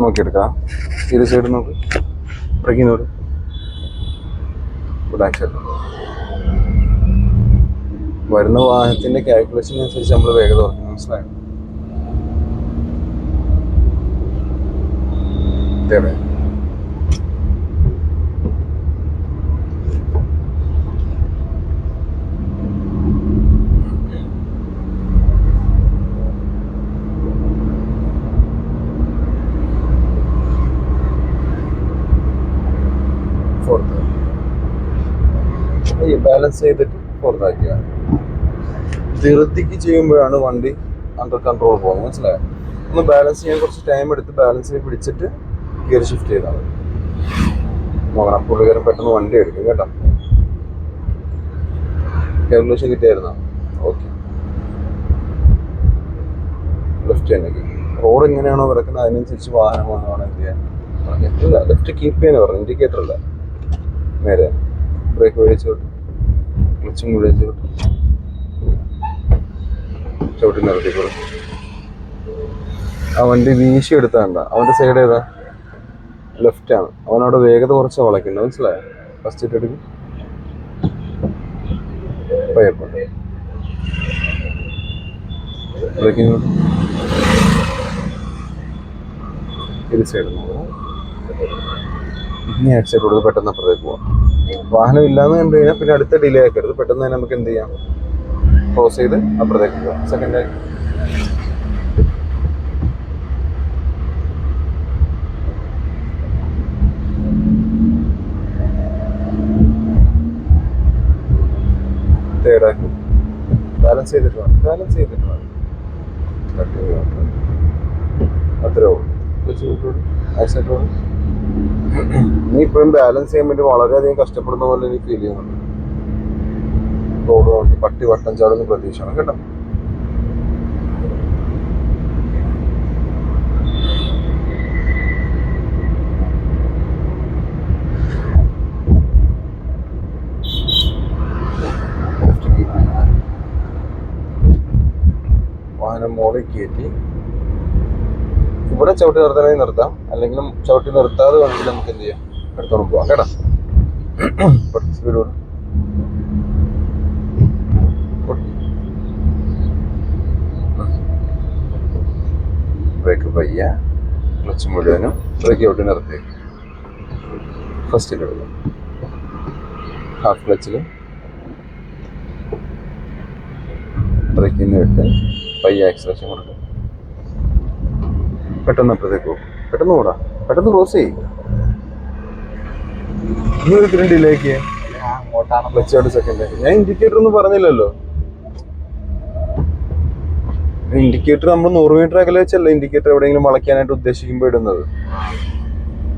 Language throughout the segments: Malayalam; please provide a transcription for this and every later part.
നോക്കിയെടുക്കാം. ഇരു സൈഡ് നോക്ക്, ബ്രേക്കിംഗ് നോക്ക്, ബാക്ക് സൈഡ്. വരുന്ന വാഹനത്തിന്റെ കാൽക്കുലേഷൻ അനുസരിച്ച് നമ്മൾ വേഗത കുറയ്ക്കണം. മനസ്സിലായോ? അതെ. ബാലൻസ് ചെയ്തിട്ട് പുറത്താക്കുക. ധൃതിക്ക് ചെയ്യുമ്പോഴാണ് വണ്ടി അണ്ടർ കൺട്രോൾ പോകുന്നത്. മനസ്സിലായോ? ഒന്ന് ബാലൻസ് ചെയ്യാൻ കുറച്ച് ടൈം എടുത്ത് ബാലൻസ് പിടിച്ചിട്ട് ഗിയർ ഷിഫ്റ്റ് ചെയ്താൽ മതി. നോക്കണം, പുള്ളിക്കാരൻ പെട്ടെന്ന് വണ്ടി എടുക്കും കേട്ടോ. കാൽക്കുലേഷൻ കിട്ടിയായിരുന്നോ? ഓക്കെ. ലെഫ്റ്റ് തന്നെ. റോഡ് എങ്ങനെയാണോ കിടക്കുന്നത് അതിനനുസരിച്ച് വാഹനം വന്നതാണ് എന്ത് ചെയ്യാൻ. ഇല്ല, ലെഫ്റ്റ് കീപ്പ് ചെയ്യാൻ പറഞ്ഞു, ഇൻഡിക്കേറ്റർ അല്ല. നേരെ ബ്രേക്ക് മേടിച്ചോട്ട്, ക്ലച്ചും മേടിച്ചോട്ട്, ചവിട്ടി നിർത്തിക്കോളൂ. ആ വണ്ടി വീശി എടുത്താണ്ട. അവൻ്റെ സൈഡ് ഏതാ? ലെഫ്റ്റാണ്. അവനവിടെ വേഗത കുറച്ച് വളയ്ക്കുന്നത്. മനസ്സിലായോ? ഫസ്റ്റ് ഇട്ട് എടുക്കും, പയ്യപ്പുണ്ട് ബ്രേക്കിംഗ്. ഇരു സൈഡ് നോക്കാം. ഇനി ആക്ട് സൈഡ് കൊടുത്ത് പെട്ടെന്ന് അപ്പുറത്തേക്ക് പോവാം. വാഹനം ഇല്ലാന്ന് കണ്ടു കഴിഞ്ഞാൽ പിന്നെ അടുത്ത ഡിലേ ആക്കരുത്. പെട്ടെന്ന് തന്നെ നമുക്ക് എന്ത് ചെയ്യാം, ക്രോസ് ചെയ്ത് അപ്പുറത്തേക്ക് പോവാം. സെക്കൻഡ് ആയി തേർഡാക്കി ബാലൻസ് ചെയ്തിട്ട് വേണം. അത്രേ ഉള്ളൂ. ആക്സിഡൻറ്റ് നീ ഇപ്പോഴും ബാലൻസ് ചെയ്യാൻ വേണ്ടി വളരെയധികം കഷ്ടപ്പെടുന്ന പോലെ എനിക്ക് ഫീൽ ചെയ്യുന്നുണ്ട്. റോഡ് നോക്കി പട്ടി വട്ടം ചാടുന്ന പ്രതീക്ഷയാണ് കേട്ടോ. വാഹനം മോളിൽ കയറ്റി ഇവിടെ ചവിട്ടി നിർത്തണമെങ്കിൽ നിർത്താം, അല്ലെങ്കിലും ചവിട്ടി നിർത്താതെ വേണമെങ്കിൽ നമുക്ക് എന്ത് ചെയ്യാം, എടുത്തോണ്ട് പോവാം കേട്ടോ. സ്പീഡ് ബ്രേക്ക് പയ്യ, ക്ലച്ച് മുഴുവനും ബ്രേക്ക് ചവിട്ടി നിർത്തി. ഫസ്റ്റിൽ എടുക്കാം, ഹാഫ് ക്ലച്ചിൽ ബ്രേക്കിൽ നിന്ന് ഇട്ട് പയ്യ ആക്സിലറേഷൻ കൊടുക്കും. പെട്ടെന്ന് അപ്പുറത്തേക്ക് പോകും. പെട്ടെന്ന് ഓടാ, പെട്ടെന്ന് ക്രോസ് ചെയ്യും. നീ ഒരിക്കലും ഡിലേക്ക് ക്ലച്ച് സെക്കൻഡ്. ഞാൻ ഇൻഡിക്കേറ്റർ ഒന്നും പറഞ്ഞില്ലല്ലോ. ഇൻഡിക്കേറ്റർ നമ്മൾ 100 മീറ്റർ അകലെ വെച്ചല്ല ഇൻഡിക്കേറ്റർ എവിടെയെങ്കിലും വളയ്ക്കാനായിട്ട് ഉദ്ദേശിക്കുമ്പോൾ ഇടുന്നത്.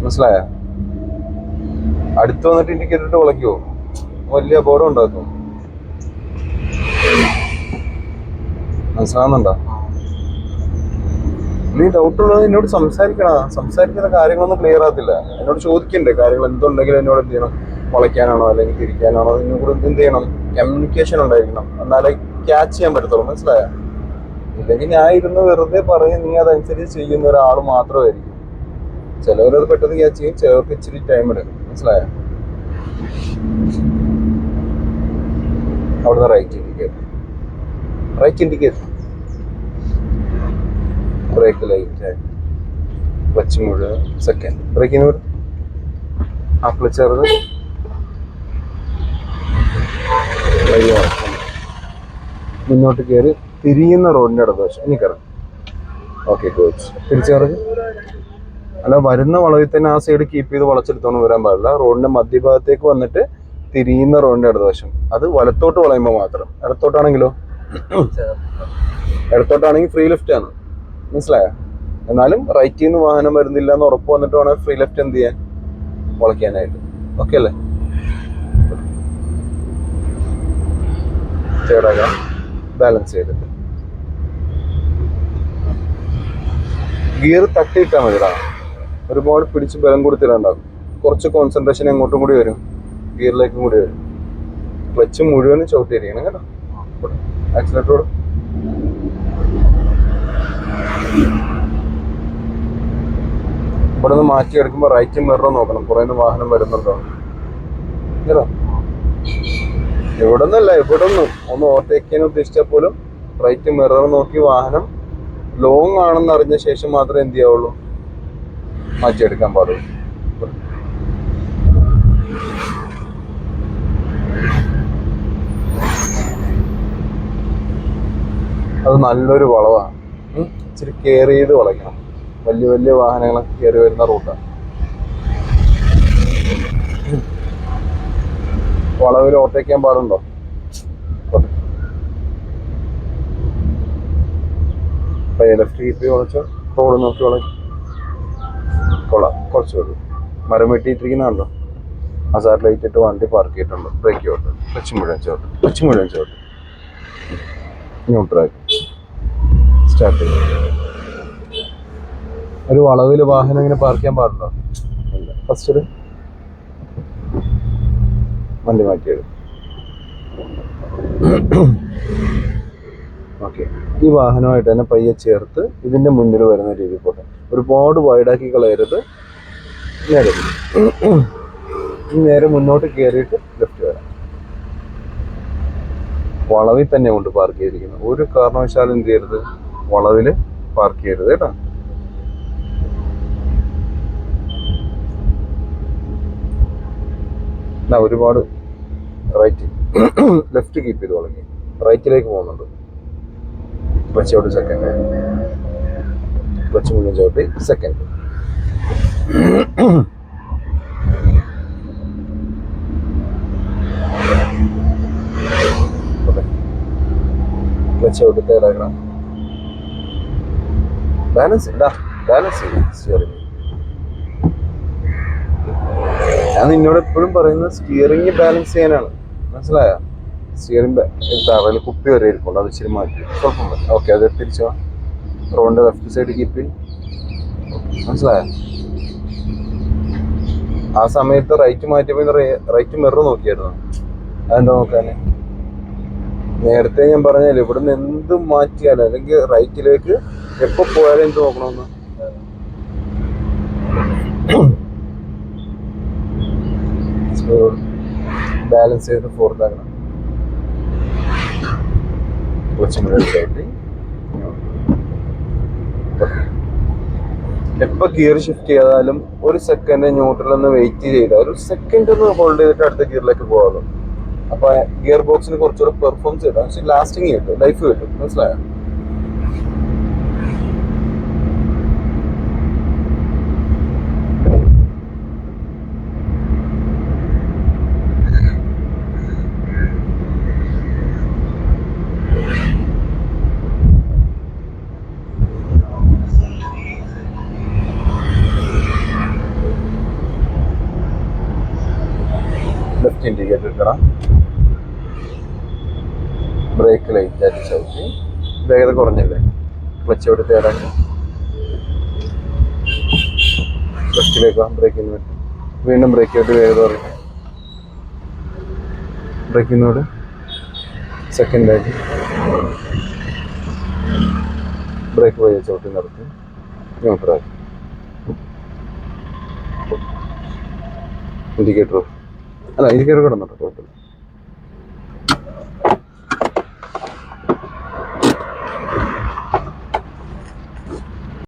മനസ്സിലായ? അടുത്ത് വന്നിട്ട് ഇൻഡിക്കേറ്റർ ഇട്ട് വളയ്ക്കുമോ? വലിയ അപകടം ഉണ്ടാക്കും. മനസ്സിലാവുന്നുണ്ടോ? നീ ഡൗട്ടുള്ളത് എന്നോട് സംസാരിക്കുന്ന കാര്യങ്ങളൊന്നും ക്ലിയർ ആകത്തില്ല. എന്നോട് ചോദിക്കണ്ടേ കാര്യങ്ങൾ എന്തുണ്ടെങ്കിലും എന്നോട് എന്ത് ചെയ്യണം, വളയ്ക്കാനാണോ അല്ലെങ്കിൽ തിരിക്കാനാണോ, ഇതിനോട് എന്ത് ചെയ്യണം, കമ്മ്യൂണിക്കേഷൻ ഉണ്ടായിരിക്കണം. എന്നാലേ ക്യാച്ച് ചെയ്യാൻ പറ്റത്തുള്ളൂ. മനസ്സിലായ? ഇല്ലെങ്കിൽ ഞാൻ ഇരുന്ന് വെറുതെ പറയും, നീ അതനുസരിച്ച് ചെയ്യുന്ന ഒരാൾ മാത്രമായിരിക്കും. ചിലവരത് പെട്ടെന്ന് ക്യാച്ച് ചെയ്യും, ചിലവർക്ക് ഇച്ചിരി ടൈം എടുക്കും. മനസ്സിലായ? അവിടുന്ന് right indicator, brake light, clutch മുഴുവൻ സെക്കൻഡ്, ബ്രേക്കിന് വിടും, ആ ക്ലച്ച് ചേർന്ന് മുന്നോട്ട് കയറി തിരിയുന്ന റോഡിൻ്റെ ഇടതുവശം ഇനി കയറും. ഓക്കെ, കോച്ച് തിരിച്ചു കയറി. അല്ല, വരുന്ന വളവിൽ തന്നെ ആ സൈഡ് കീപ്പ് ചെയ്ത് വളച്ചെടുത്തോണ്ട് വരാൻ പാടില്ല. റോഡിന്റെ മധ്യഭാഗത്തേക്ക് വന്നിട്ട് തിരിയുന്ന റോഡിന്റെ ഇടതുവശം, അത് വലത്തോട്ട് വളയുമ്പോൾ മാത്രം. ഇടത്തോട്ടാണെങ്കിൽ ഫ്രീ ലെഫ്റ്റ് ആണ്. മനസ്സിലായോ? എന്നാലും റൈറ്റിൽ നിന്ന് വാഹനം വരുന്നില്ല എന്ന് ഉറപ്പ് വന്നിട്ട് വേണം ഫ്രീ ലെഫ്റ്റ് എന്ത് ചെയ്യാൻ, വളയ്ക്കാനായിട്ട്. ഓക്കെ അല്ലേ? ചേടാകാം, ബാലൻസ് ചെയ്തിട്ട് ഗിയർ തട്ടിയിട്ടാൽ മതിടാ. ഒരുപാട് പിടിച്ച് ബലം കൊടുത്തിട്ടുണ്ടാകും. കുറച്ച് കോൺസെൻട്രേഷൻ എങ്ങോട്ടും കൂടി വരും, ഗിയറിലേക്കും കൂടി വരും. ക്ലച്ച് മുഴുവനും ചവിട്ടിയിരിക്കണം കേട്ടോ. ആക്സിലേറ്ററോട് ഇവിടെ നിന്ന് മാറ്റിയെടുക്കുമ്പോൾ റൈറ്റ് മിറർ നോക്കണം, കുറേ വാഹനം വരുന്നുണ്ടോ. കേട്ടോ, ഇവിടെ നിന്നല്ല, ഇവിടെ ഒന്നും ഒന്ന് ഓവർടേക്ക് ചെയ്യാൻ ഉദ്ദേശിച്ചാൽ പോലും റൈറ്റ് മിറർ നോക്കി വാഹനം ലോങ് ആണെന്ന് അറിഞ്ഞ ശേഷം മാത്രമേ എന്ത് ചെയ്യാവുള്ളൂ, മാറ്റിയെടുക്കാൻ പാടുള്ളൂ. അത് നല്ലൊരു വളവാണ്, ഇച്ചിരി കെയർ ചെയ്ത് വളയ്ക്കണം. വലിയ വലിയ വാഹനങ്ങളൊക്കെ കയറി വരുന്ന റൂട്ടാണ്. വളവിൽ ഓവർടേക്ക് ചെയ്യാൻ പാടുണ്ടോ? ലെഫ്റ്റ് കീപ്പ് വളച്ചോ, റോഡ് നോക്കി വളയ്ക്കും. കൊള്ളാം, കുറച്ച് മതി. മരം വെട്ടിയിട്ടിരിക്കുന്നുണ്ടോ? ഹസാർഡ് ലൈറ്റ് ഇട്ട് വണ്ടി പാർക്ക് ചെയ്തിട്ടുണ്ട്. ബ്രേക്ക് ചോട്ട്, ക്ലച്ച് മുഴുവൻ ചോട്ട്, ക്ലച്ച് മുഴുവൻ ചോട്ട്, ന്യൂട്രൽ സ്റ്റാർട്ട് ചെയ്യും. ഒരു വളവിൽ വാഹനം ഇങ്ങനെ പാർക്ക് ചെയ്യാൻ പാടുണ്ടോ? ഇല്ല. ഫസ്റ്റ് ഒരു വണ്ടി മാറ്റിയെടുക്കും. ഓക്കെ, ഈ വാഹനമായിട്ട് തന്നെ പയ്യെ ചേർത്ത് ഇതിൻ്റെ മുന്നിൽ വരുന്ന രീതിയിൽ പോട്ടെ. ഒരുപാട് വൈഡാക്കി കളയരുത്. നേരെ നേരെ മുന്നോട്ട് കയറിയിട്ട് ലെഫ്റ്റ് വരാം. വളവിൽ തന്നെ കൊണ്ട് പാർക്ക് ചെയ്തിരിക്കുന്നത്. ഒരു കാരണവശാലും എന്ത് ചെയ്യരുത്, വളവിൽ പാർക്ക് ചെയ്യരുത് കേട്ടോ. ഒരുപാട് റൈറ്റ് ലെഫ്റ്റ് കീപ്പ് ചെയ്ത് തുടങ്ങി, റൈറ്റിലേക്ക് പോകുന്നുണ്ട്. ക്ലച്ച് ഔട്ട് സെക്കൻഡ്, ക്ലച്ച് മുന്നിൽ ചവിട്ടി സെക്കൻഡ്. ക്ലച്ച് ഔട്ട് തേടാക്കണം. ബാലൻസ് ഇടാ, ബാലൻസ് ചെയ്യും സ്റ്റിയറിംഗ്. ഞാൻ നിന്നോട് എപ്പോഴും പറയുന്നത് സ്റ്റിയറിംഗ് ബാലൻസ് ചെയ്യാനാണ്, മനസ്സിലായോ? സ്റ്റിയറിംഗ് തറയിൽ കുപ്പി വരെ ഇരിക്കുള്ളൂ, അത് ഇച്ചിരി മാറ്റി സ്വല്പം മതി. ഓക്കെ, അത് തിരിച്ചോ. റോഡിൻ്റെ ലെഫ്റ്റ് സൈഡ് കീപ്പ്, മനസ്സിലായോ? ആ സമയത്ത് റൈറ്റ് മാറ്റിയപ്പോൾ റൈറ്റ് മിറർ നോക്കിയായിരുന്നു. അതെന്താ നോക്കാന്? നേരത്തെ ഞാൻ പറഞ്ഞാൽ ഇവിടുന്ന് എന്ത് മാറ്റിയാലും അല്ലെങ്കിൽ റൈറ്റിലേക്ക് എപ്പോൾ പോയാലും എന്ത് നോക്കണമെന്ന്. ബാലൻസ് ചെയ്ത് ഫോർത്ത് ആക്കണം. കുറച്ചും കൂടെ ആയിട്ട് എപ്പോൾ ഗിയർ ഷിഫ്റ്റ് ചെയ്താലും ഒരു സെക്കൻഡ് ന്യൂട്രൽ ഒന്ന് വെയിറ്റ് ചെയ്താൽ, ഒരു സെക്കൻഡ് ഒന്ന് ഹോൾഡ് ചെയ്തിട്ട് അടുത്ത ഗിയറിലേക്ക് പോകാമല്ലോ. അപ്പൊ ഗിയർ ബോക്സിന് കുറച്ചുകൂടെ പെർഫോമൻസ് കിട്ടും, പക്ഷെ ലാസ്റ്റിങ് കിട്ടും, ലൈഫ് കിട്ടും, മനസ്സിലായോ? ലെഫ്റ്റ് ഇൻഡിക്കേറ്റർ ഇട്ടണം. ബ്രേക്ക് ലൈറ്റ് ആയിട്ട് ചവിട്ടി, വേഗത കുറഞ്ഞല്ലേ, ക്ലച്ച് ഔട്ട് തേടാക്കി ലെഫ്റ്റിലേക്ക് ബ്രേക്കിന് വേണ്ടി വീണ്ടും ബ്രേക്ക് ഔട്ട്, വേഗത കുറയും. ബ്രേക്കിനോട് സെക്കൻഡായിട്ട് ബ്രേക്ക് പോയി ചവിട്ടി നിർത്തി ന്യൂട്രാക്കി. ഇൻഡിക്കേറ്റർ ഇൻഡിക്കേറ്റർ കിടന്നോട്ടെ, കുഴപ്പമില്ല.